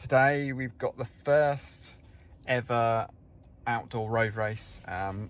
Today we've got the first ever outdoor road race,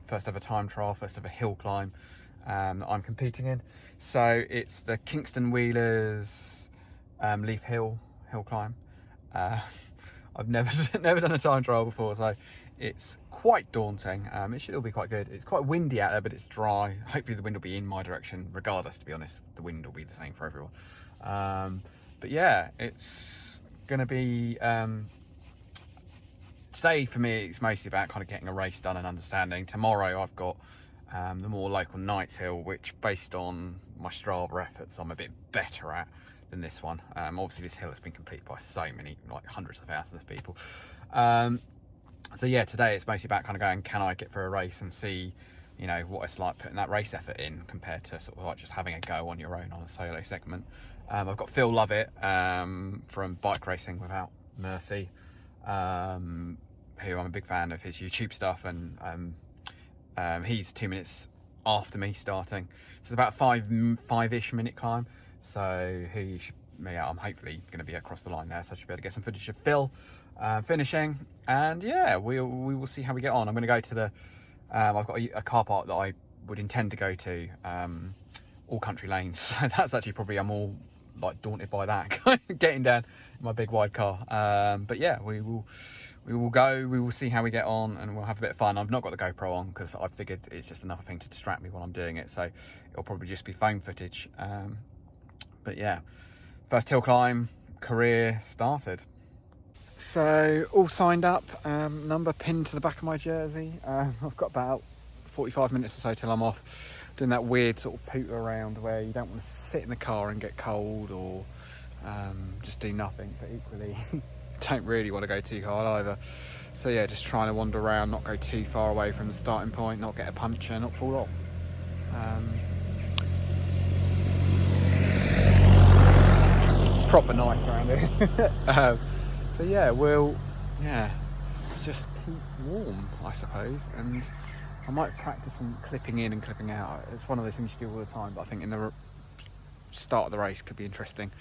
first ever time trial, first ever hill climb that I'm competing in. So it's the Kingston Wheelers Leith Hill climb. I've never done a time trial before, so it's quite daunting. It should all be quite good. It's quite windy out there, but it's dry. Hopefully the wind will be in my direction regardless, to be honest. The wind will be the same for everyone. But yeah, it's gonna be today for me. It's mostly about kind of getting a race done and understanding. Tomorrow I've got the more local Leith Hill, which based on my Strava efforts I'm a bit better at than this one. Obviously this hill has been completed by so many, like hundreds of thousands of people. So yeah, today it's mostly about kind of going, can I get for a race and see, you know, what it's like putting that race effort in compared to sort of like just having a go on your own on a solo segment. I've got Phillip Lovett from Bike Racing Without Mercy, who I'm a big fan of his YouTube stuff, and he's 2 minutes after me starting. So it's about five-ish minute climb. So I'm hopefully going to be across the line there, so I should be able to get some footage of Phil finishing, and yeah, we will see how we get on. I'm going to go to the I've got a car park that I would intend to go to, all country lanes, so that's actually probably, I'm all like daunted by that, getting down in my big wide car. But yeah, we will go, we will see how we get on, and we'll have a bit of fun. I've not got the GoPro on because I figured it's just another thing to distract me while I'm doing it, so it'll probably just be phone footage. But yeah, first hill climb career started. So all signed up, number pinned to the back of my jersey. I've got about 45 minutes or so till I'm off, doing that weird sort of poot around where you don't want to sit in the car and get cold, or just do nothing, but equally don't really want to go too hard either. So yeah, just trying to wander around, not go too far away from the starting point, not get a puncture, not fall off. It's proper nice around here. So yeah, we'll just keep warm, I suppose, and I might practice some clipping in and clipping out. It's one of those things you do all the time, but I think in the start of the race could be interesting.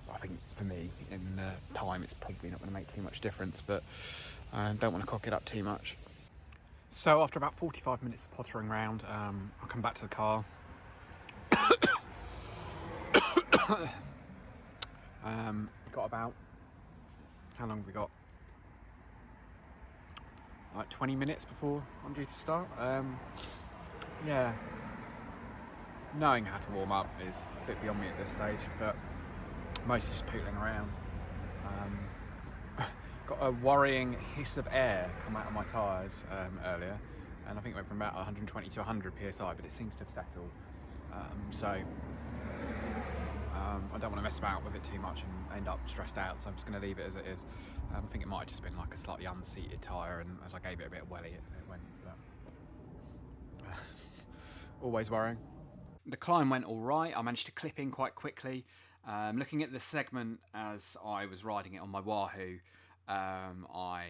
But I think for me, in the time, it's probably not going to make too much difference, but I don't want to cock it up too much. So after about 45 minutes of pottering around, I'll come back to the car. Got about, how long have we got? Like 20 minutes before I'm due to start. Yeah, knowing how to warm up is a bit beyond me at this stage, but mostly just pootling around. Got a worrying hiss of air come out of my tyres earlier, and I think it went from about 120 to 100 psi, but it seems to have settled. I don't want to mess about with it too much and end up stressed out, so I'm just going to leave it as it is. I think it might have just been like a slightly unseated tyre, and as I gave it a bit of welly, it went. But, always worrying. The climb went all right. I managed to clip in quite quickly. Looking at the segment as I was riding it on my Wahoo, I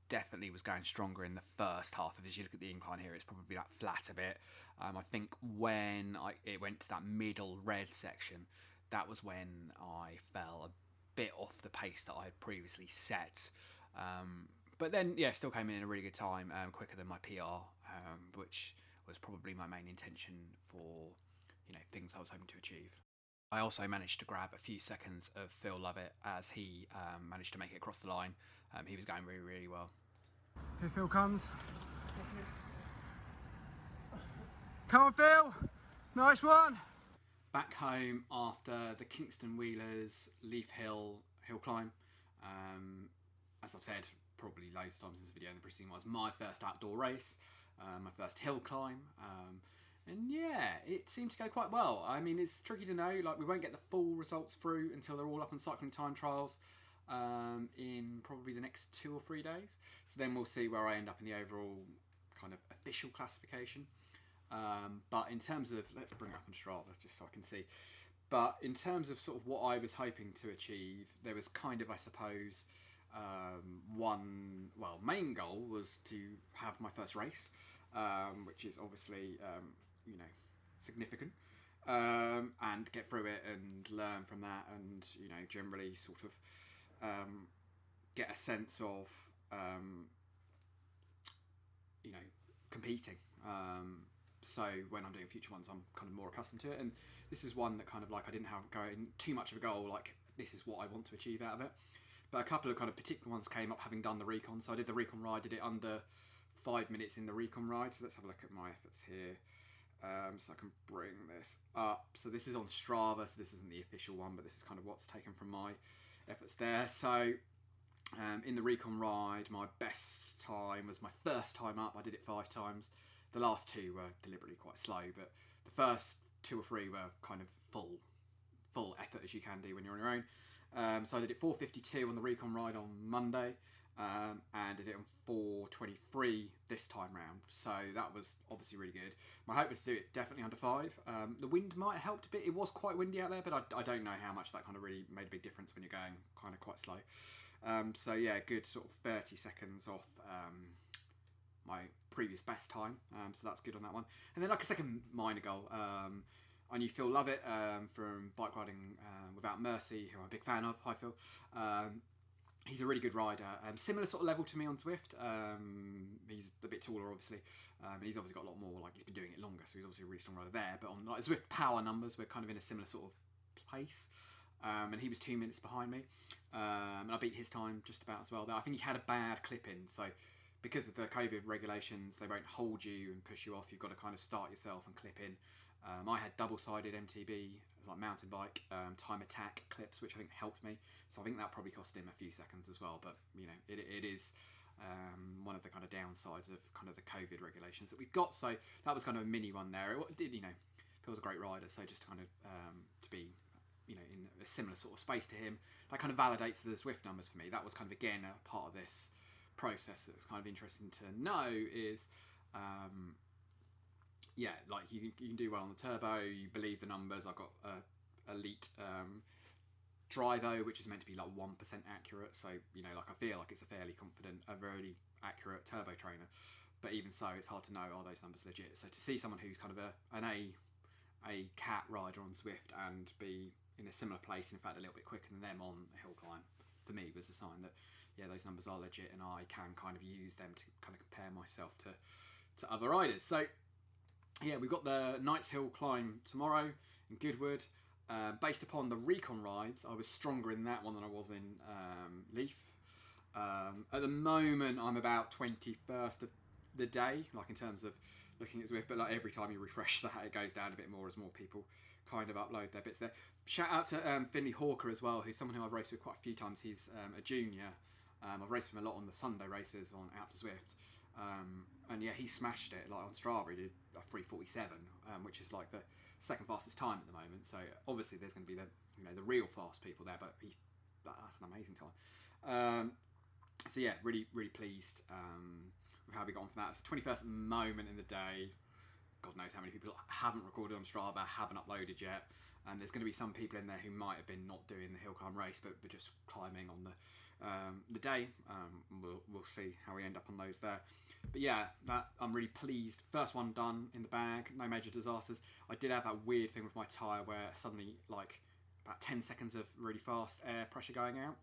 definitely was going stronger in the first half of it. As you look at the incline here, it's probably that flat a bit. I think when it went to that middle red section, that was when I fell a bit off the pace that I had previously set. But then, yeah, still came in a really good time, quicker than my PR, which was probably my main intention for, you know, things I was hoping to achieve. I also managed to grab a few seconds of Phil Lovett as he managed to make it across the line. He was going really, really well. Here Phil comes. Come on, Phil! Nice one! Back home after the Kingston Wheelers Leith Hill climb. As I've said probably loads of times in this video, the preceding was my first outdoor race, my first hill climb. And yeah, it seemed to go quite well. I mean, it's tricky to know, like we won't get the full results through until they're all up on cycling time trials in probably the next 2 or 3 days. So then we'll see where I end up in the overall kind of official classification. But in terms of, let's bring it up on Strava just so I can see. But in terms of sort of what I was hoping to achieve, there was kind of, I suppose, one main goal was to have my first race, which is obviously you know, significant, and get through it and learn from that, and you know, generally sort of get a sense of, you know, competing. So when I'm doing future ones, I'm kind of more accustomed to it. And this is one that kind of like I didn't have going too much of a goal, like this is what I want to achieve out of it. But a couple of kind of particular ones came up having done the recon. So I did the recon ride, did it under 5 minutes in the recon ride. So let's have a look at my efforts here. So I can bring this up. So this is on Strava, so this isn't the official one, but this is kind of what's taken from my efforts there. So in the recon ride, my best time was my first time up. I did it 5 times. The last 2 were deliberately quite slow, but the first 2 or 3 were kind of full effort, as you can do when you're on your own. So I did it 4:52 on the recon ride on Monday, and did it on 4:23 this time round. So that was obviously really good. My hope was to do it definitely under 5. The wind might have helped a bit. It was quite windy out there, but I don't know how much that kind of really made a big difference when you're going kind of quite slow. So yeah, good sort of 30 seconds off my previous best time, so that's good on that one. And then like a second minor goal, I knew Phil Lovett from Bike Riding Without Mercy, who I'm a big fan of. Hi Phil. He's a really good rider, similar sort of level to me on Zwift. He's a bit taller obviously, and he's obviously got a lot more, like he's been doing it longer, so he's obviously a really strong rider there. But on like Zwift power numbers, we're kind of in a similar sort of place. And he was 2 minutes behind me, and I beat his time just about as well. I think he had a bad clip in, so because of the COVID regulations, they won't hold you and push you off. You've got to kind of start yourself and clip in. I had double-sided MTB, it was like mountain bike, time attack clips, which I think helped me. So I think that probably cost him a few seconds as well. But, you know, it is one of the kind of downsides of kind of the COVID regulations that we've got. So that was kind of a mini one there. It did, you know, Phil's a great rider, so just kind of to be, you know, in a similar sort of space to him, that kind of validates the Zwift numbers for me. That was kind of, again, a part of this process that was kind of interesting to know is, yeah, like you can do well on the turbo, you believe the numbers. I've got elite Drivo, which is meant to be like 1% accurate, so, you know, like I feel like it's a fairly confident, a very accurate turbo trainer, but even so, it's hard to know, are those numbers legit? So to see someone who's kind of an A cat rider on Zwift and be in a similar place, in fact a little bit quicker than them on a hill climb, for me was a sign that, yeah, those numbers are legit and I can kind of use them to kind of compare myself to other riders. So yeah, we've got the Knights Hill climb tomorrow in Goodwood. Based upon the recon rides, I was stronger in that one than I was in Leith. At the moment, I'm about 21st of the day, like in terms of looking at Zwift, but like every time you refresh that, it goes down a bit more as more people kind of upload their bits there. Shout out to Finley Hawker as well, who's someone who I've raced with quite a few times. He's a junior. I've raced with him a lot on the Sunday races on Out to Zwift. And yeah, he smashed it. Like on Strava, he did a 3:47, which is like the second fastest time at the moment. So obviously there's going to be the real fast people there, but that's an amazing time. So yeah, really pleased with how we got on for that. It's 21st at the moment in the day. God knows how many people haven't recorded on Strava, haven't uploaded yet. And there's going to be some people in there who might have been not doing the hill climb race, but just climbing on the day. We'll see how we end up on those there. But yeah, that I'm really pleased. First one done in the bag, no major disasters. I did have that weird thing with my tyre where suddenly, like, about 10 seconds of really fast air pressure going out,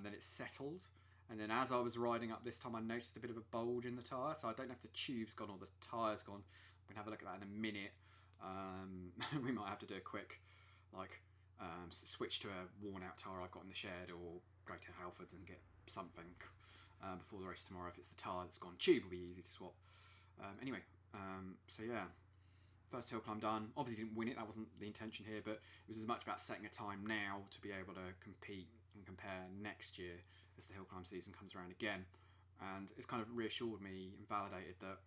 then it settled. And then as I was riding up this time, I noticed a bit of a bulge in the tyre. So I don't know if the tube's gone or the tyre's gone. We can have a look at that in a minute. We might have to do a quick, like, switch to a worn out tyre I've got in the shed, or go to Halfords and get something before the race tomorrow. If it's the tyre that's gone, tube will be easy to swap. Anyway, so yeah, first hill climb done. Obviously didn't win it, that wasn't the intention here, but it was as much about setting a time now to be able to compete and compare next year as the hill climb season comes around again. And it's kind of reassured me and validated that,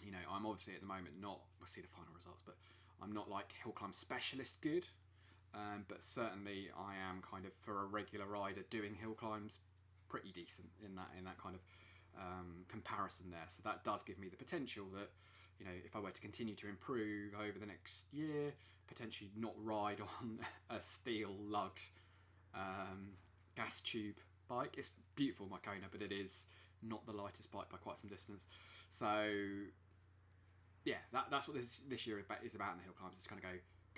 you know, I'm obviously at the moment not, we'll see the final results, but I'm not like hill climb specialist good, but certainly I am kind of, for a regular rider doing hill climbs, pretty decent in that kind of comparison there. So that does give me the potential that, you know, if I were to continue to improve over the next year, potentially not ride on a steel lugged gas tube bike. It's beautiful, my Kona, but it is not the lightest bike by quite some distance. So yeah, that's what this year is about in the hill climbs. It's kind of go,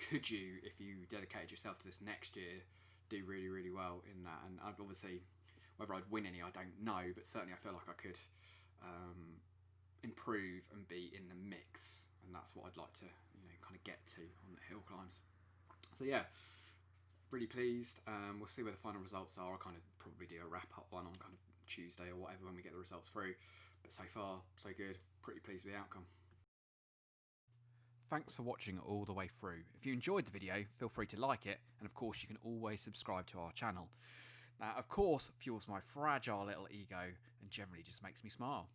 could you, if you dedicated yourself to this next year, do really well in that? And obviously Whether I'd win any, I don't know, but certainly I feel like I could improve and be in the mix, and that's what I'd like to, kind of get to on the hill climbs. So yeah, really pleased. We'll see where the final results are. I'll kind of probably do a wrap-up one on kind of Tuesday or whatever when we get the results through. But so far, so good. Pretty pleased with the outcome. Thanks for watching all the way through. If you enjoyed the video, feel free to like it, and of course you can always subscribe to our channel. That of course fuels my fragile little ego and generally just makes me smile.